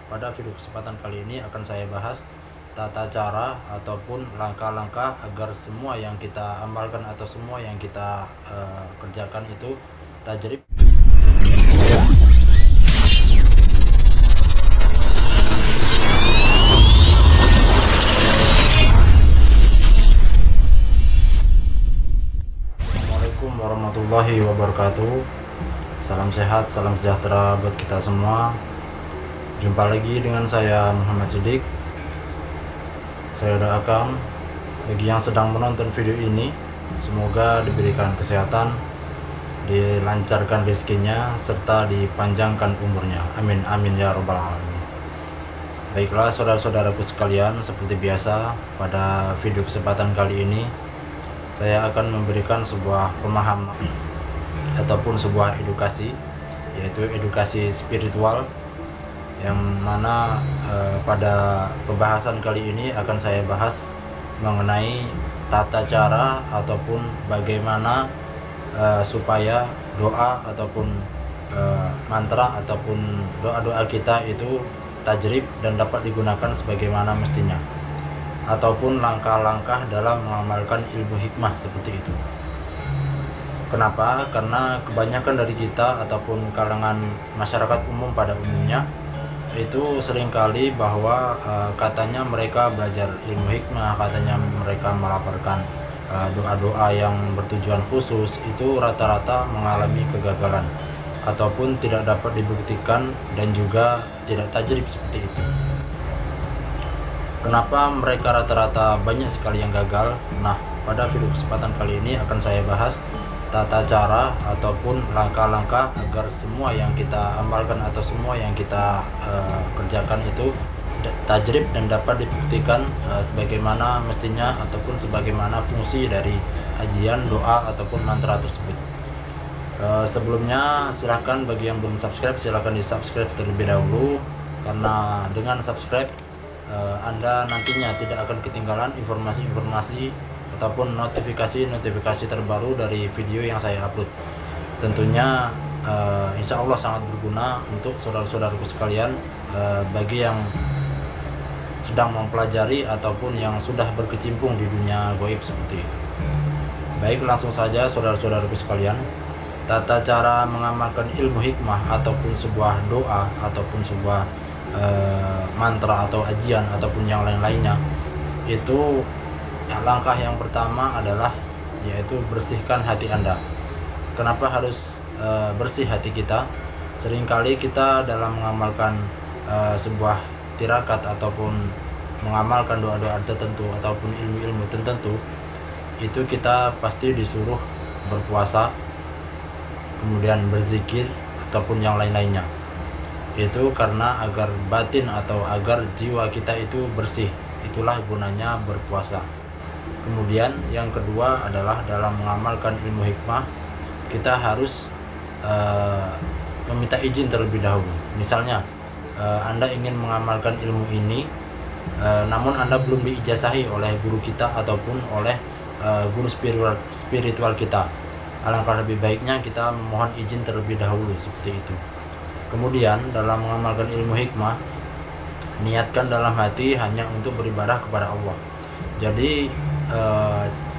pada video kesempatan kali ini akan saya bahas tata cara ataupun langkah-langkah agar semua yang kita amalkan atau semua yang kita kerjakan itu tajrib. Assalamualaikum warahmatullahi wabarakatuh. Salam sehat, salam sejahtera buat kita semua. Jumpa lagi dengan saya Muhammad Siddiq. Saya doakan bagi yang sedang menonton video ini, semoga diberikan kesehatan, dilancarkan rezekinya, serta dipanjangkan umurnya. Amin amin ya robbal alamin. Baiklah saudara-saudaraku sekalian, seperti biasa pada video kesempatan kali ini saya akan memberikan sebuah pemahaman ataupun sebuah edukasi, yaitu edukasi spiritual, yang mana pada pembahasan kali ini akan saya bahas mengenai tata cara ataupun bagaimana supaya doa ataupun mantra ataupun doa-doa kita itu tajrib dan dapat digunakan sebagaimana mestinya, ataupun langkah-langkah dalam mengamalkan ilmu hikmah seperti itu. Kenapa? Karena kebanyakan dari kita ataupun kalangan masyarakat umum pada umumnya itu seringkali bahwa katanya mereka belajar ilmu hikmah, katanya mereka melaporkan doa-doa yang bertujuan khusus, itu rata-rata mengalami kegagalan ataupun tidak dapat dibuktikan dan juga tidak tajrib seperti itu. Kenapa mereka rata-rata banyak sekali yang gagal? Nah, pada video kesempatan kali ini akan saya bahas tata cara ataupun langkah-langkah agar semua yang kita amalkan atau semua yang kita kerjakan itu tajrib dan dapat dibuktikan sebagaimana mestinya ataupun sebagaimana fungsi dari ajian, doa ataupun mantra tersebut. Sebelumnya silahkan bagi yang belum subscribe, silahkan di subscribe terlebih dahulu, karena dengan subscribe Anda nantinya tidak akan ketinggalan informasi-informasi ataupun notifikasi terbaru dari video yang saya upload. Tentunya insya Allah sangat berguna untuk saudara-saudaraku sekalian, bagi yang sedang mempelajari ataupun yang sudah berkecimpung di dunia gaib seperti itu. Baik, langsung saja saudara-saudaraku sekalian. Tata cara mengamalkan ilmu hikmah ataupun sebuah doa ataupun sebuah mantra atau ajian ataupun yang lain-lainnya, itu langkah yang pertama adalah yaitu bersihkan hati Anda. Kenapa harus bersih hati kita? Seringkali kita dalam mengamalkan sebuah tirakat ataupun mengamalkan doa-doa tertentu ataupun ilmu-ilmu tertentu, itu kita pasti disuruh berpuasa, kemudian berzikir ataupun yang lain-lainnya. Itu karena agar batin atau agar jiwa kita itu bersih. Itulah gunanya berpuasa. Kemudian yang kedua adalah dalam mengamalkan ilmu hikmah, kita harus meminta izin terlebih dahulu. Misalnya Anda ingin mengamalkan ilmu ini, namun Anda belum diijazahi oleh guru kita ataupun oleh guru spiritual kita. Alangkah lebih baiknya kita memohon izin terlebih dahulu seperti itu. Kemudian dalam mengamalkan ilmu hikmah, niatkan dalam hati hanya untuk beribadah kepada Allah. Jadi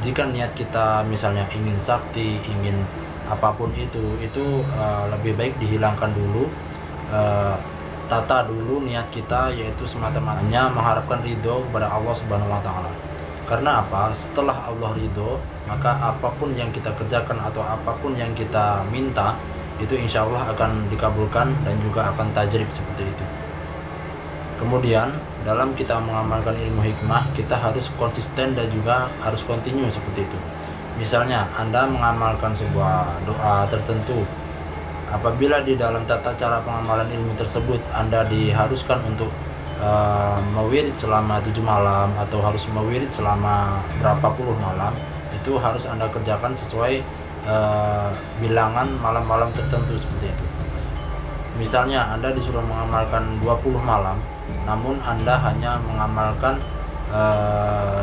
jika niat kita misalnya ingin sakti, ingin apapun itu lebih baik dihilangkan dulu, tata dulu niat kita, yaitu semata-mata mengharapkan ridho kepada Allah Subhanahu wa Ta'ala. Karena apa? Setelah Allah ridho, maka apapun yang kita kerjakan atau apapun yang kita minta itu insya Allah akan dikabulkan dan juga akan tajrib seperti itu. Kemudian dalam kita mengamalkan ilmu hikmah, kita harus konsisten dan juga harus kontinu seperti itu. Misalnya Anda mengamalkan sebuah doa tertentu, apabila di dalam tata cara pengamalan ilmu tersebut Anda diharuskan untuk mewirid selama 7 malam atau harus mewirid selama berapa puluh malam, itu harus Anda kerjakan sesuai bilangan malam-malam tertentu seperti itu. Misalnya Anda disuruh mengamalkan 20 malam, namun Anda hanya mengamalkan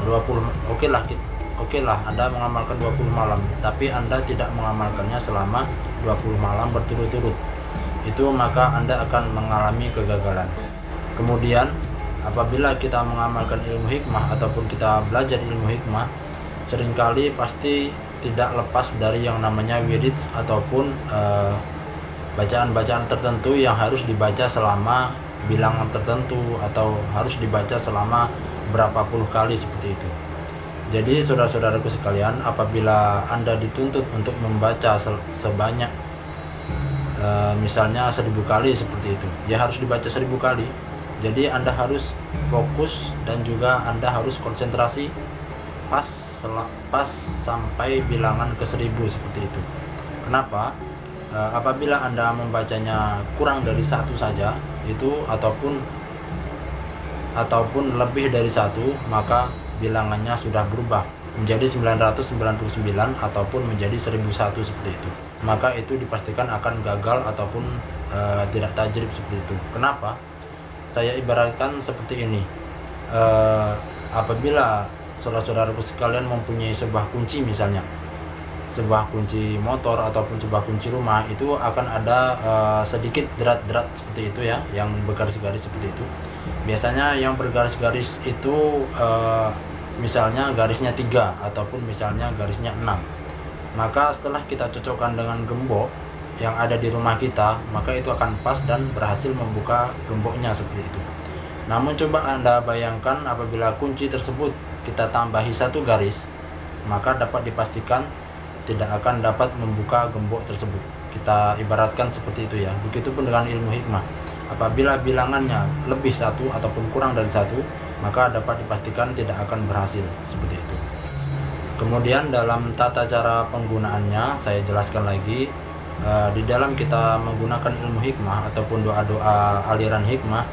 20, oke lah Anda mengamalkan 20 malam, tapi Anda tidak mengamalkannya selama 20 malam berturut-turut. Itu maka Anda akan mengalami kegagalan. Kemudian apabila kita mengamalkan ilmu hikmah ataupun kita belajar ilmu hikmah, seringkali pasti tidak lepas dari yang namanya wirid ataupun bacaan-bacaan tertentu yang harus dibaca selama bilangan tertentu atau harus dibaca selama berapa puluh kali seperti itu. Jadi saudara-saudaraku sekalian, apabila Anda dituntut untuk membaca sebanyak misalnya 1000 kali seperti itu, ya harus dibaca 1000 kali. Jadi Anda harus fokus dan juga Anda harus konsentrasi pas sampai bilangan ke 1000 seperti itu. Kenapa? Apabila Anda membacanya kurang dari 1 saja itu ataupun lebih dari 1, maka bilangannya sudah berubah menjadi 999 ataupun menjadi 1001 seperti itu. Maka itu dipastikan akan gagal ataupun tidak tajrib seperti itu. Kenapa? Saya ibaratkan seperti ini. Apabila saudara-saudaraku sekalian mempunyai sebuah kunci, misalnya sebuah kunci motor ataupun sebuah kunci rumah, itu akan ada sedikit derat-derat seperti itu ya, yang bergaris-garis seperti itu. Biasanya yang bergaris-garis itu misalnya garisnya 3 ataupun misalnya garisnya 6. Maka setelah kita cocokkan dengan gembok yang ada di rumah kita, maka itu akan pas dan berhasil membuka gemboknya seperti itu. Namun coba Anda bayangkan apabila kunci tersebut kita tambahi 1 garis, maka dapat dipastikan tidak akan dapat membuka gembok tersebut. Kita ibaratkan seperti itu ya. Begitupun dengan ilmu hikmah. Apabila bilangannya lebih 1 ataupun kurang dari 1, maka dapat dipastikan tidak akan berhasil seperti itu. Kemudian dalam tata cara penggunaannya saya jelaskan lagi. Di dalam kita menggunakan ilmu hikmah ataupun doa-doa aliran hikmah,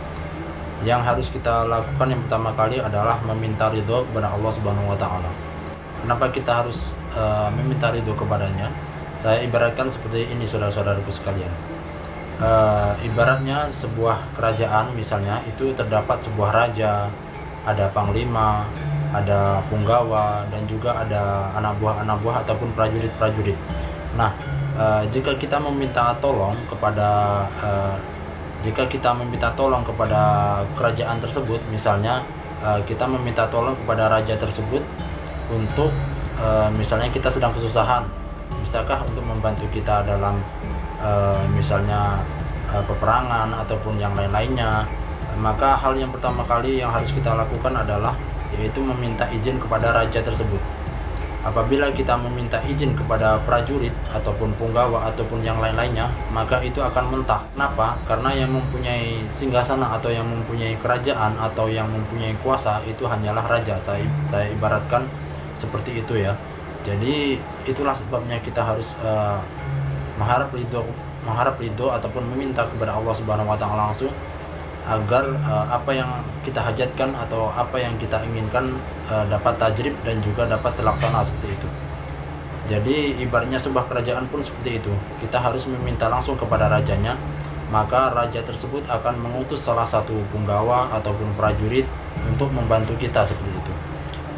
yang harus kita lakukan yang pertama kali adalah meminta ridho kepada Allah Subhanahu wa Ta'ala. Kenapa kita harus meminta ridho kepadanya? Saya ibaratkan seperti ini saudara-saudaraku sekalian. Ibaratnya sebuah kerajaan misalnya, itu terdapat sebuah raja, ada panglima, ada punggawa, dan juga ada anak buah ataupun prajurit-prajurit. Nah, jika kita meminta tolong kepada kerajaan tersebut, misalnya kita meminta tolong kepada raja tersebut untuk misalnya kita sedang kesusahan, bisakah untuk membantu kita dalam misalnya peperangan ataupun yang lain-lainnya, maka hal yang pertama kali yang harus kita lakukan adalah yaitu meminta izin kepada raja tersebut. Apabila kita meminta izin kepada prajurit ataupun punggawa ataupun yang lain-lainnya, maka itu akan mentah. Kenapa? Karena yang mempunyai singgasana atau yang mempunyai kerajaan atau yang mempunyai kuasa itu hanyalah raja. Saya ibaratkan seperti itu ya. Jadi itulah sebabnya kita harus mengharap ridho ataupun meminta kepada Allah Subhanahu wa Ta'ala langsung, agar apa yang kita hajatkan atau apa yang kita inginkan dapat tajrib dan juga dapat terlaksana seperti itu. Jadi ibaratnya sebuah kerajaan pun seperti itu. Kita harus meminta langsung kepada rajanya, maka raja tersebut akan mengutus salah satu punggawa ataupun prajurit untuk membantu kita seperti itu.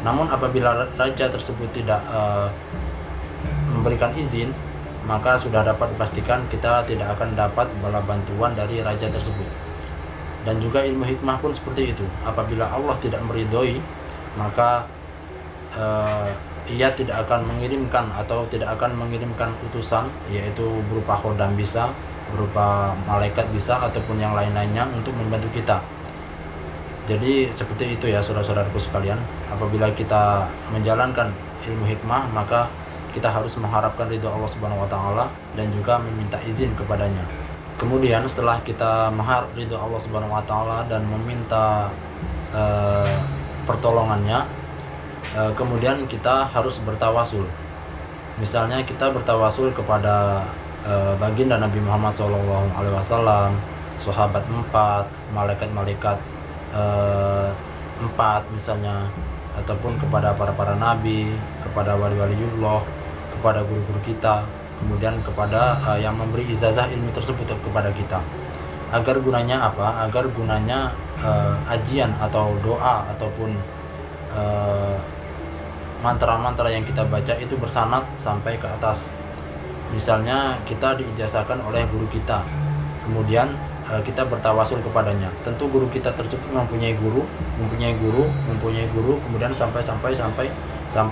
Namun apabila raja tersebut tidak memberikan izin, maka sudah dapat dipastikan kita tidak akan dapat bala bantuan dari raja tersebut. Dan juga ilmu hikmah pun seperti itu. Apabila Allah tidak meridhoi, maka ia tidak akan mengirimkan atau tidak akan mengirimkan utusan, yaitu berupa khodam bisa, berupa malaikat bisa, ataupun yang lain-lainnya untuk membantu kita. Jadi seperti itu ya saudara-saudaraku sekalian. Apabila kita menjalankan ilmu hikmah, maka kita harus mengharapkan ridho Allah Subhanahu wa Ta'ala dan juga meminta izin kepadanya. Kemudian setelah kita mengharap ridho Allah Subhanahu wa Ta'ala dan meminta pertolongannya, kemudian kita harus bertawasul. Misalnya kita bertawasul kepada baginda Nabi Muhammad SAW, sahabat 4, malaikat-malaikat 4 misalnya, ataupun kepada para nabi, kepada wali-waliullah, kepada guru-guru kita, kemudian kepada yang memberi ijazah ilmu tersebut kepada kita. Agar gunanya apa? Agar gunanya ajian atau doa ataupun mantra-mantra yang kita baca itu bersanad sampai ke atas. Misalnya kita diijazahkan oleh guru kita, kemudian kita bertawasul kepadanya. Tentu guru kita tersebut mempunyai guru, kemudian sampai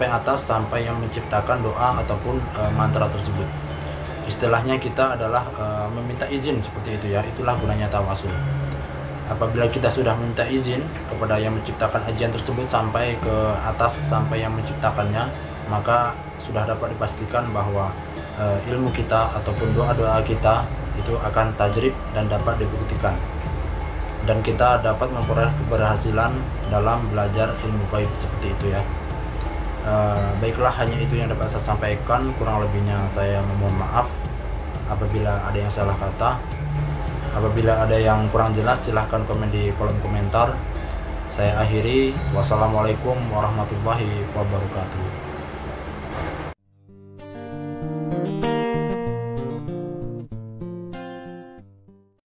atas, sampai yang menciptakan doa ataupun mantra tersebut. Istilahnya kita adalah meminta izin seperti itu ya. Itulah gunanya tawasul. Apabila kita sudah meminta izin kepada yang menciptakan ajian tersebut sampai ke atas, sampai yang menciptakannya, maka sudah dapat dipastikan bahwa ilmu kita ataupun doa-doa kita itu akan tajrib dan dapat dibuktikan, dan kita dapat memperoleh keberhasilan dalam belajar ilmu gaib seperti itu ya. Baiklah, hanya itu yang dapat saya sampaikan. Kurang lebihnya saya memohon maaf apabila ada yang salah kata. Apabila ada yang kurang jelas, silahkan komen di kolom komentar. Saya akhiri. Wassalamualaikum warahmatullahi wabarakatuh.